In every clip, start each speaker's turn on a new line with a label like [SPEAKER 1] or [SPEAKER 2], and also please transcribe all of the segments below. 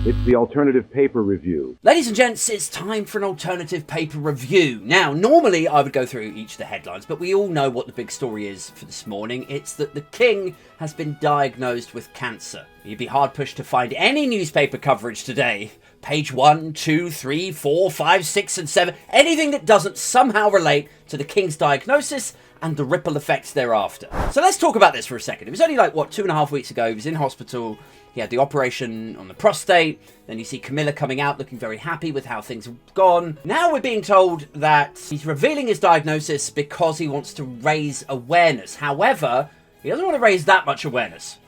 [SPEAKER 1] It's the Alternative Paper Review.
[SPEAKER 2] Ladies and gents, it's time for an alternative paper review. Now, normally I would go through each of the headlines, but we all know what the big story is for this morning. It's that the King has been diagnosed with cancer. You'd be hard-pushed to find any newspaper coverage today. Page 1, 2, 3, 4, 5, 6, and 7. Anything that doesn't somehow relate to the King's diagnosis and the ripple effects thereafter. So let's talk about this for a second. It was only like, 2.5 weeks ago. He was in hospital. He had the operation on the prostate. Then you see Camilla coming out looking very happy with how things have gone. Now we're being told that he's revealing his diagnosis because he wants to raise awareness. However, he doesn't want to raise that much awareness.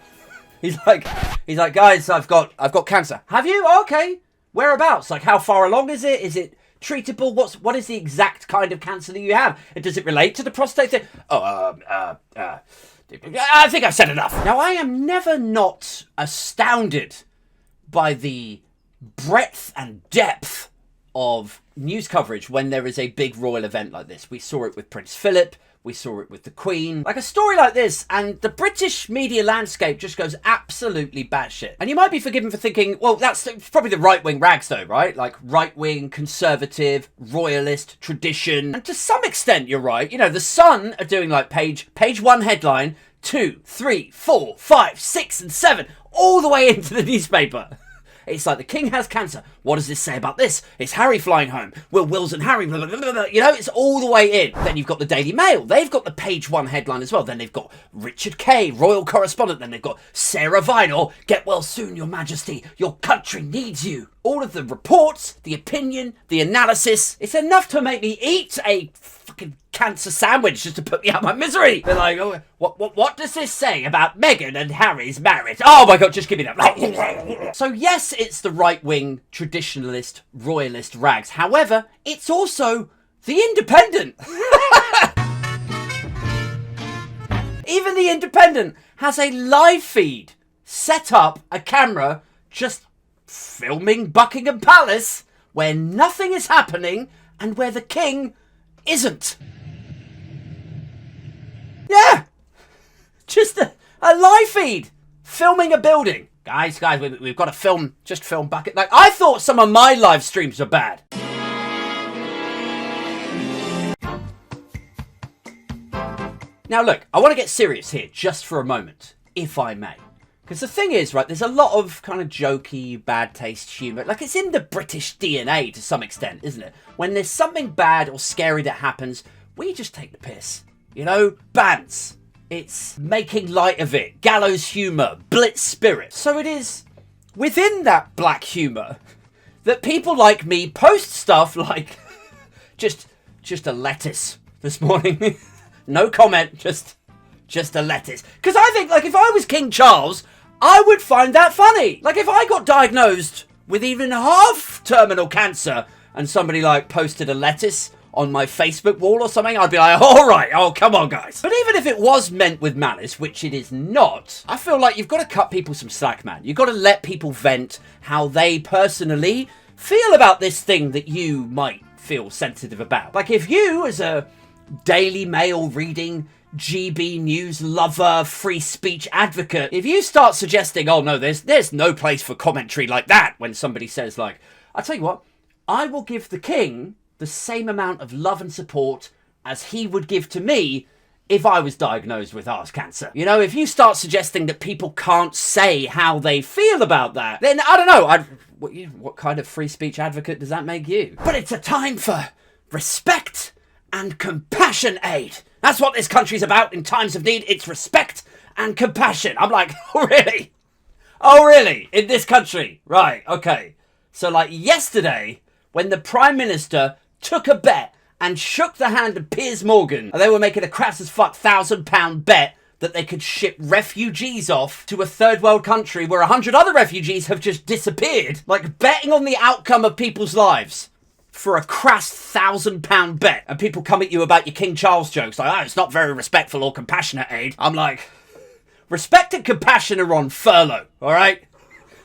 [SPEAKER 2] He's like, guys, I've got cancer. Have you? Okay. Whereabouts? Like, how far along is it? Is it treatable? What is the exact kind of cancer that you have? Does it relate to the prostate thing? I think I've said enough. Now, I am never not astounded by the breadth and depth of news coverage when there is a big royal event like this. We saw it with Prince Philip. We saw it with the Queen. Like a story like this, and the British media landscape just goes absolutely batshit. And you might be forgiven for thinking, well, that's probably the right-wing rags though, right? Like right-wing, conservative, royalist, tradition. And to some extent, you're right. You know, The Sun are doing like page 1 headline, 2, 3, 4, 5, 6, and 7, all the way into the newspaper. It's like the King has cancer. What does this say about this? Is Harry flying home? Will Wills and Harry... Blah, blah, blah, blah. You know, it's all the way in. Then you've got the Daily Mail. They've got the page 1 headline as well. Then they've got Richard Kay, royal correspondent. Then they've got Sarah Vine. Get well soon, your majesty. Your country needs you. All of the reports, the opinion, the analysis. It's enough to make me eat a fucking cancer sandwich just to put me out of my misery. They're like, oh, what does this say about Meghan and Harry's marriage? Oh my God, just give me that. So yes, it's the right-wing, traditionalist, royalist rags. However, it's also the Independent. Even the Independent has a live feed, set up a camera, just filming Buckingham Palace, where nothing is happening and where the King isn't. Yeah, just a live feed filming a building. Guys, we've got to film Bucket. Like, I thought some of my live streams were bad. Now look, I want to get serious here just for a moment, if I may. Because the thing is, right, there's a lot of kind of jokey, bad taste humour. Like, it's in the British DNA to some extent, isn't it? When there's something bad or scary that happens, we just take the piss. You know, bants. It's making light of it. Gallows humour. Blitz spirit. So it is within that black humour that people like me post stuff like just a lettuce this morning. No comment, just a lettuce. Because I think, like, if I was King Charles, I would find that funny. Like, if I got diagnosed with even half terminal cancer and somebody, like, posted a lettuce on my Facebook wall or something, I'd be like, all right, oh, come on, guys. But even if it was meant with malice, which it is not, I feel like you've got to cut people some slack, man. You've got to let people vent how they personally feel about this thing that you might feel sensitive about. Like, if you, as a Daily Mail reading, GB News lover, free speech advocate, if you start suggesting, oh no, there's no place for commentary like that, when somebody says, like, I'll tell you what, I will give the King the same amount of love and support as he would give to me if I was diagnosed with arse cancer. You know, if you start suggesting that people can't say how they feel about that, then I don't know, what kind of free speech advocate does that make you? But it's a time for respect and compassion, Aid. That's what this country's about in times of need. It's respect and compassion. I'm like, oh really? Oh really? In this country? Right, okay. So like yesterday, when the Prime Minister took a bet and shook the hand of Piers Morgan, and they were making a crass as fuck £1,000 bet that they could ship refugees off to a third world country where 100 other refugees have just disappeared. Like, betting on the outcome of people's lives for a crass £1,000 bet. And people come at you about your King Charles jokes, like, oh, it's not very respectful or compassionate, Aid. I'm like, respect and compassion are on furlough, all right?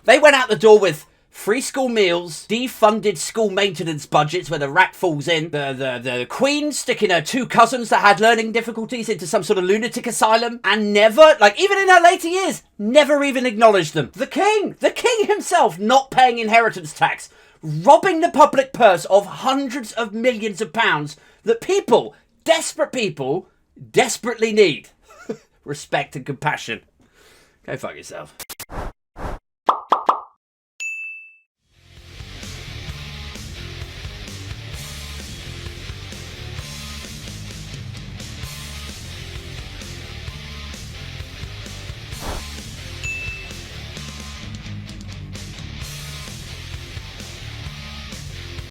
[SPEAKER 2] They went out the door with free school meals, defunded school maintenance budgets where the rat falls in, the Queen sticking her 2 cousins that had learning difficulties into some sort of lunatic asylum, and never, like even in her later years, never even acknowledged them. The king himself not paying inheritance tax, robbing the public purse of hundreds of millions of pounds that people, desperate people, desperately need. Respect and compassion. Go fuck yourself.